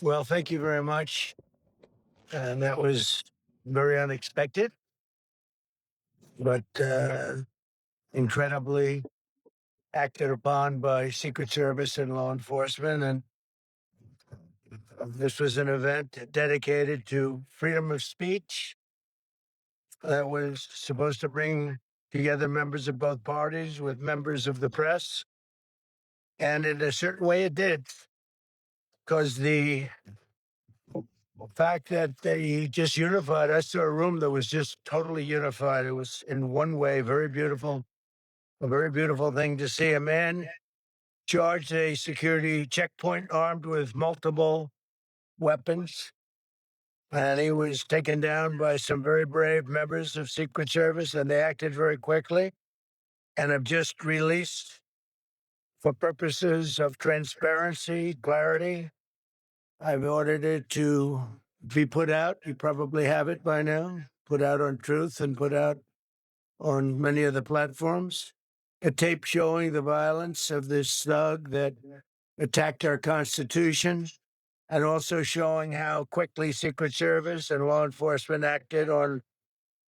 Well, thank you very much. And that was very unexpected, but incredibly acted upon by Secret Service and law enforcement. And this was an event dedicated to freedom of speech that was supposed to bring together members of both parties with members of the press. And in a certain way, it did, because the fact that they just unified us to a room that was just totally unified. It was in one way very beautiful, a very beautiful thing to see a man charged a security checkpoint armed with multiple weapons. And he was taken down by some very brave members of Secret Service, and they acted very quickly and have just released, for purposes of transparency, clarity. I've ordered it to be put out. You probably have it by now, put out on Truth and put out on many of the platforms. A tape showing the violence of this thug that attacked our Constitution, and also showing how quickly Secret Service and law enforcement acted on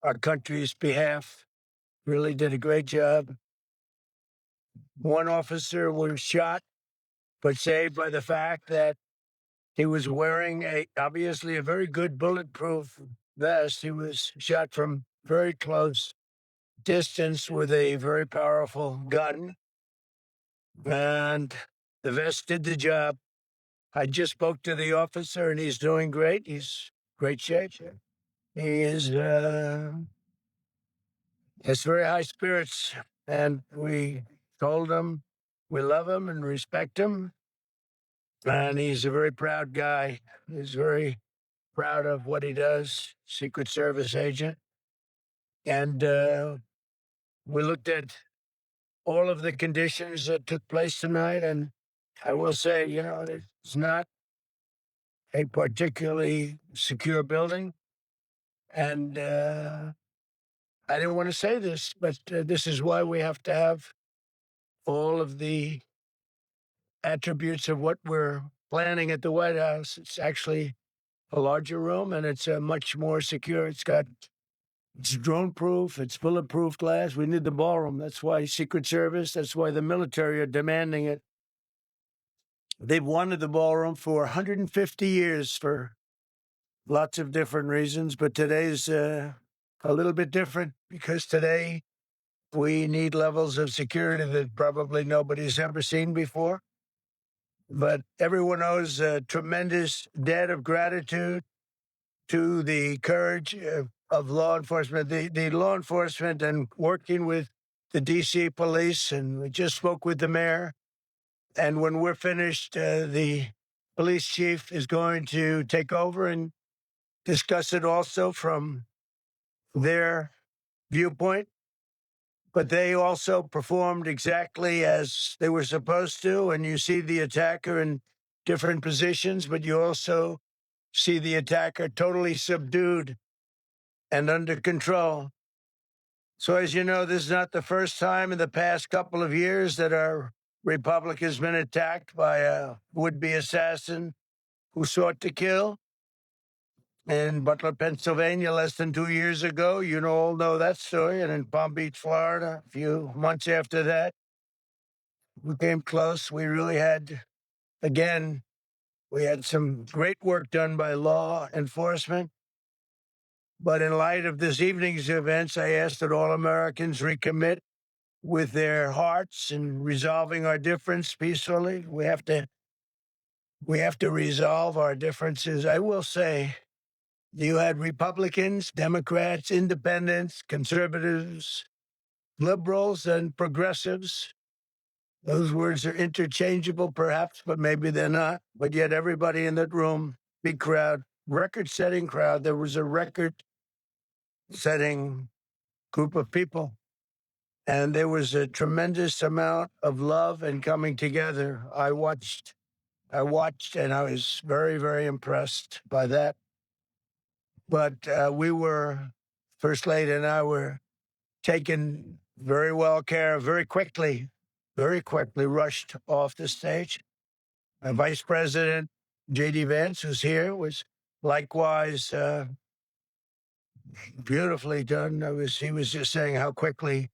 our country's behalf. Really did a great job. One officer was shot, but saved by the fact that he was wearing obviously a very good bulletproof vest. He was shot from very close distance with a very powerful gun, and the vest did the job. I just spoke to the officer, and he's doing great. He's great shape. He is has very high spirits, and we told him we love him and respect him, and he's a very proud guy. He's very proud of what he does, Secret Service agent. And we looked at all of the conditions that took place tonight. And I will say, it's not a particularly secure building. And I didn't want to say this, but this is why we have to have all of the attributes of what we're planning at the White House. It's actually a larger room, and it's much more secure. It's drone proof. It's bulletproof glass. We need the ballroom. That's why Secret Service, that's why the military are demanding it. They've wanted the ballroom for 150 years for lots of different reasons, but today's a little bit different, because today we need levels of security that probably nobody's ever seen before. But everyone owes a tremendous debt of gratitude to the courage of law enforcement, the law enforcement, and working with the DC police. And we just spoke with the mayor. And when we're finished, the police chief is going to take over and discuss it also from their viewpoint. But they also performed exactly as they were supposed to. And you see the attacker in different positions, but you also see the attacker totally subdued and under control. So, as you know, this is not the first time in the past couple of years that our republic has been attacked by a would-be assassin who sought to kill. In Butler, Pennsylvania, less than 2 years ago, all know that story. And in Palm Beach, Florida, a few months after that, we came close. We really had, again, we had some great work done by law enforcement. But in light of this evening's events, I asked that all Americans recommit with their hearts in resolving our difference peacefully. We have to resolve our differences. I will say, you had Republicans, Democrats, independents, conservatives, liberals, and progressives. Those words are interchangeable, perhaps, but maybe they're not. But yet everybody in that room, big crowd, record-setting crowd. There was a record-setting group of people. And there was a tremendous amount of love and coming together. I watched, and I was very, very impressed by that. But First Lady and I were taken very well care of, very quickly rushed off the stage. My vice president J.D. Vance was here, was likewise beautifully done. He was just saying how quickly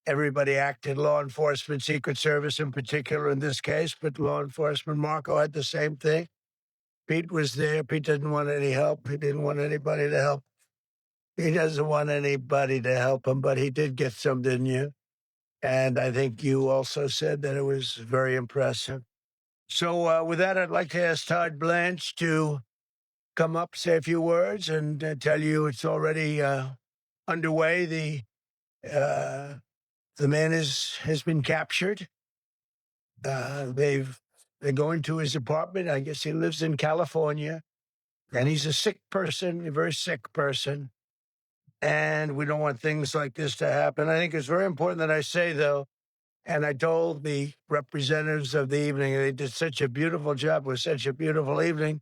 everybody acted, law enforcement, Secret Service in particular in this case, but law enforcement. Marco had the same thing. Pete was there. Pete didn't want any help. He didn't want anybody to help. He doesn't want anybody to help him, but he did get some, didn't you? And I think you also said that it was very impressive. So with that, I'd like to ask Todd Blanche to come up, say a few words, and tell you it's already underway. The man has been captured. They're going to his apartment. I guess he lives in California, and he's a sick person, a very sick person. And we don't want things like this to happen. I think it's very important that I say, though, and I told the representatives of the evening, they did such a beautiful job. It was such a beautiful evening.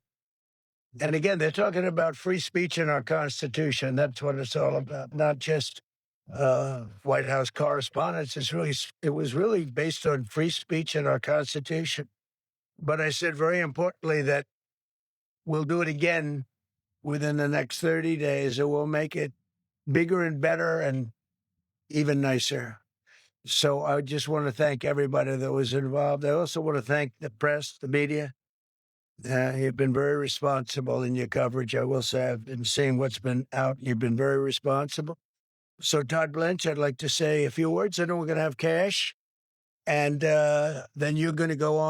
And again, they're talking about free speech in our Constitution. That's what it's all about, not just White House correspondence. It was really based on free speech in our Constitution. But I said very importantly that we'll do it again within the next 30 days, and we'll make it bigger and better and even nicer. So I just want to thank everybody that was involved. I also want to thank the press, the media. You've been very responsible in your coverage. I will say I've been seeing what's been out. You've been very responsible. So Todd Blanche, I'd like to say a few words. I know we're going to have cash, and then you're going to go on.